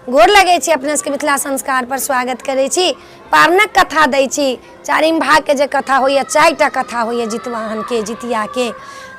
गोर लगे छी अपने सबके मिथिला संस्कार पर स्वागत करे छी। पारणक कथा दै छी। चारिम भाग के जे कथा होइए, 4टा कथा होइए जितवाहन के, जितिया के।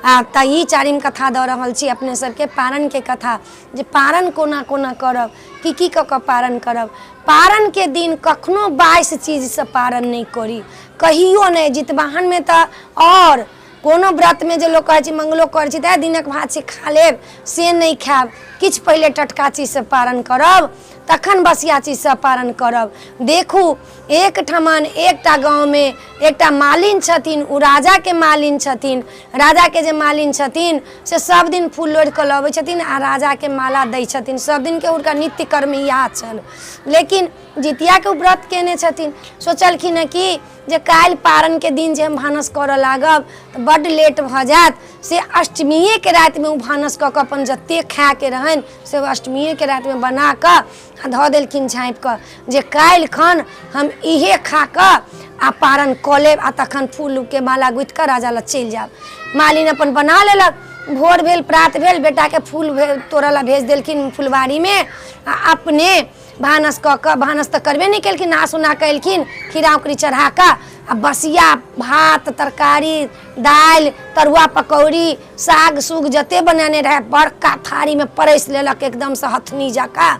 त ई चारिम कथा दऽ रहल छी अपने सबके पारण के कथा, जे पारण कोना कोना करब, की क के पारण करब। पारण के दिन कखनो 22 चीज से पारण नहीं करी, कहियो नहीं। जितवाहन में त और कोनो व्रत में जे लोग कहे मंगलो करे त दिनक भात से खा लेब, से नहीं खाएब। किछ पहले टटका चीज से पारण करब, तखन बसिया चीज से पारण करब। देखू एक ठमन एकटा गाँव में एकटा मालिन छथिन, उ राजा के मालिन छथिन। राजा के जे मालिन छथिन से सब दिन फूल लोढ़ के लबै छथिन आ राजा के माला दै छथिन। सब दिन के उनका नित्य कर्म इएह छल। लेकिन जितिया के व्रत केने छथिन, सोचलखिन कि जे काल्हि पारण के दिन जे हम भानस करऽ लागब तऽ बड्ड लेट भऽ जायत, से अष्टमीए के रात में उ भानस कऽ के अपन जते खाए के रहन से अष्टमीए के रात में बना कऽ धऽ देलखिन झाँपि कऽ, जे काल्हि खन हम इहे खा कऽ आ पारण कऽ लेब आ तखन फूल के माला गुथि कऽ राजा लग चलि जायब। मालिन अपन बना लेलक। भोर भेल, प्रात भेल, बेटा के फूल तोड़ऽ ला भेज देलखिन फुलबाड़ी में। आ अपने भानस कऽ के, भानस तऽ करबे नहीं केलखिन, नहा सुना के एलखिन खीरा उकरी चढ़ा कऽ आ बसिया भात तरकारी दालि तरुआ पकौड़ी साग सुग जते बनेने रहे बड़का थारी में परस लेलक एकदम से हथनी जका,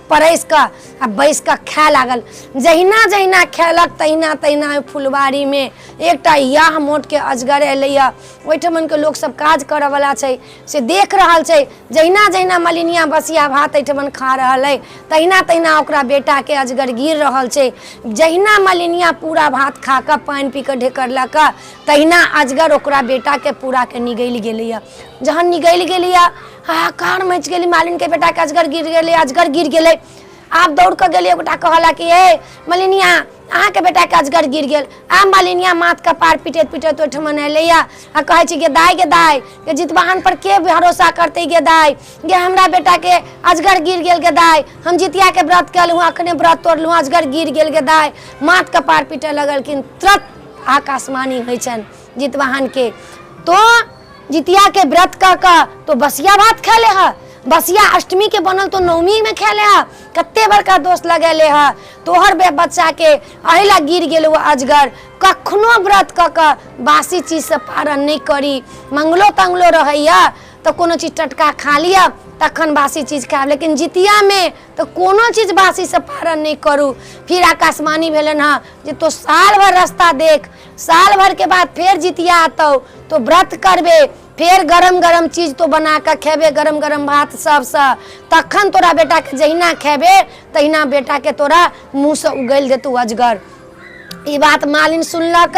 परस कऽ आ बैस कऽ खाए लागल। जहिना जहिना खेलक तहिना तहिना फुलबाड़ी में एकटा याह मोट के अजगर एलैया। ओहिठमन के लोग सब काज करऽ वाला छै से देख रहल छै। जहिना जहिना मलिनिया बसिया भात एहिठमन खा रहल है, तहिना तहिना ओकरा बेटा के अजगर गिर रहल छै। जहिना मलिनिया पूरा भात खा कऽ पानि पी कऽ ढेकरलक, तहिना अजगर ओकरा बेटा के पूरा के निगलि गेलैया। जहन निगलि गेलैया, हाहाकार मच गेली। मालिन के बेटा के अजगर गिर गेलै, अजगर गिर गेलै। आप दौड़ के गेलिए, गोटा कहला कि हे मलिनिया अहाँ के बेटा के अजगर गिर गेल। आ मालिनिया माथ का पार पिटैत पिटैत ओहिठमन एलैया आ कहै छी गे दाय के जितवाहन पर के भरोसा करते गे दाय, गे हमरा बेटा के अजगर गिर गेल गे दाय, हम जितिया के व्रत केलहुँ, अखने व्रत तोड़लहुँ, अजगर गिर गेल गे दाय। माथ का पार पीटे लगलखिन। तुरंत आकाशवाणी होइ छनि जितवाहन के, तो जितिया के व्रत का तो बसिया भात खा ले है, बसिया अष्टमी के बनल तो नवमी में खा ले है। कते बड़का दोष लगेले है, तोहर बच्चा के अहिला गिर गेल वो अजगर। कखनो व्रत क बासी चीज से पारण नहीं करी। मंगलो तंगलो रहैया तो कोनो चीज टटका खा लिया तखन बासी चीज खाएब, लेकिन जितिया में तो कोनो चीज बासी से पारण नहीं करू। फिर आकाशवाणी भेलन है जे तो साल भर रास्ता देख, साल भर के बाद फिर जितिया आतौ तो व्रत करबे, फिर गरम गरम चीज तो बना कर खेबे, गरम गरम भात सबसे, तखन तोरा बेटा के जहिना खेबे तहिना बेटा के तोरा मुँह से उगल देतौ अजगर। ई बात मालिन सुनलक,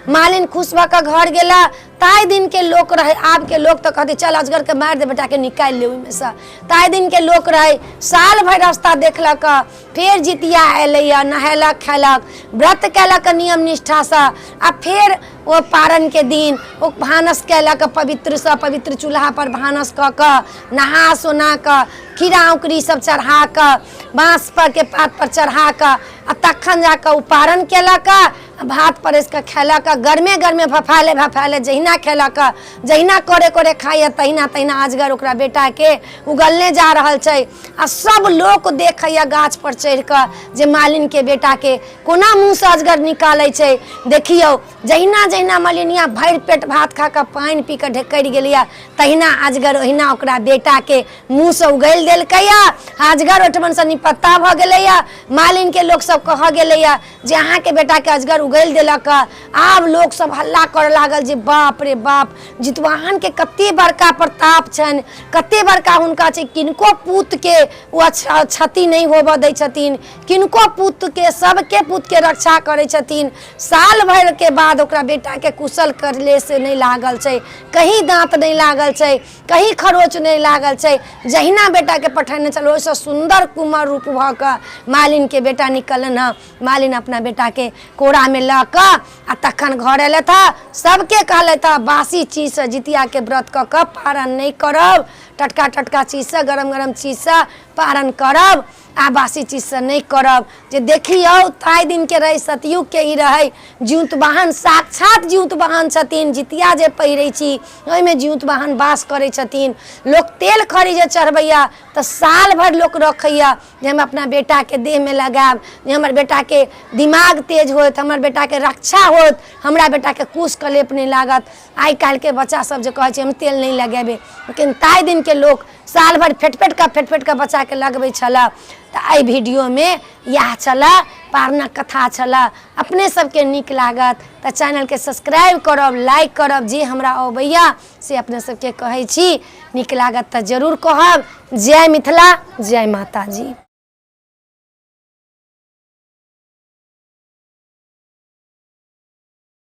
मालिन खुश भऽ कऽ घर गेला। ताई दिन के लोक रहे, आब के लोग तो कहते चल अजगर के मार दे, बेटा के निकाल ले ओहिमे से। ताई दिन के लोक रहे, साल भर रास्ता देखलक, फिर जितिया एलैया, नहेलक खेलक, व्रत केलक नियम निष्ठा से। आ फिर वो पारण के दिन वो भानस केलक पवित्र से, पवित्र चूल्हा पर भानस कऽ के नहा सोना कऽ खीरा उकरी सब चढ़ा कऽ बाँस पर के पात पर चढ़ा कऽ आ तखन जाकऽ उ पारण केलक, भात परस के खेलक। गरमे गरमे भफाले जहिना खेलक, जहिना करे करे खाइए तहिना तहिना अजगर ओकरा बेटा के उगलने जा रहल छै। आ सब लोग देखैया गाछ पर चढ़ कऽ जे मालिन के बेटा के कोना मुँह से अजगर निकालै छै। देखियौ जहिना जहिना मलिनिया भरि पेट भात खा कऽ पानि पी कऽ ढेकर गेलिया, तहिना अजगर ओहिना ओकरा बेटा के मुँह से उगल देलकैया। अजगर ओहिठमन से निपत्ता भऽ गेलैया। मालिन के लोग सब कह गेलैया जे अहाँ के बेटा के अजगर उगल देलक। आब लोग सब हल्ला कर लागल जे बाप रे बाप, जितवाहन के कते बड़का प्रताप छनि, कते बड़का हुनका छै। किनको पुत के वो क्षति नहीं होबऽ दै छथिन, किनको पुत के, सबके पुत के रक्षा करै छथिन। साल भर के बाद ओकरा बेटा के कुशल करले से नहीं लागल छै, कहीं दांत नहीं लागल छै, कहीं खरोच नहीं लागल छै। जहिना बेटा के पठेने चलो ओइसे सुंदर कुमार रूप भऽ कऽ मालिन के बेटा निकलन है। मालिन अपना बेटा के कोड़ा में ल कऽ आ तखन घर एले था। सबके कहले था बासी चीज से जितिया के व्रत कऽ के पारण नहीं करब, टटका टटका चीज से, गरम गरम चीज से पारण करब। आ बासी चीज से नहीं करब। जे देखियो ताई दिन के रहे सतयुग के ही रहे जीउत वाहन, साक्षात जीउत वाहन छथिन। जितिया जे पहिरे छी ओहिमे जीउत वाहन वास करे छथिन। लोग तेल खरी जे चढ़बैया तो साल भर लोग रखैया जे हम अपना बेटा के देह में लगाब, जे हमर बेटा के दिमाग तेज होत, हमर बेटा के रक्षा होत, हमरा बेटा के कुश कलेप नहीं लागत। आई काल के बच्चा सब जे कहे हम तेल नहीं लगेबे, लेकिन ताई दिन के लोग साल भर फेट का बच्चा के लगबे छला। तो आई वीडियो में यह चला पारना कथा चला। अपने सबके निक लागत तो चैनल के सब्सक्राइब करब, लाइक करब। जे हमरा अबैया से अपने सबके कहे छी, निक लागत तो जरूर कहब। जय मिथिला, जय माता जी।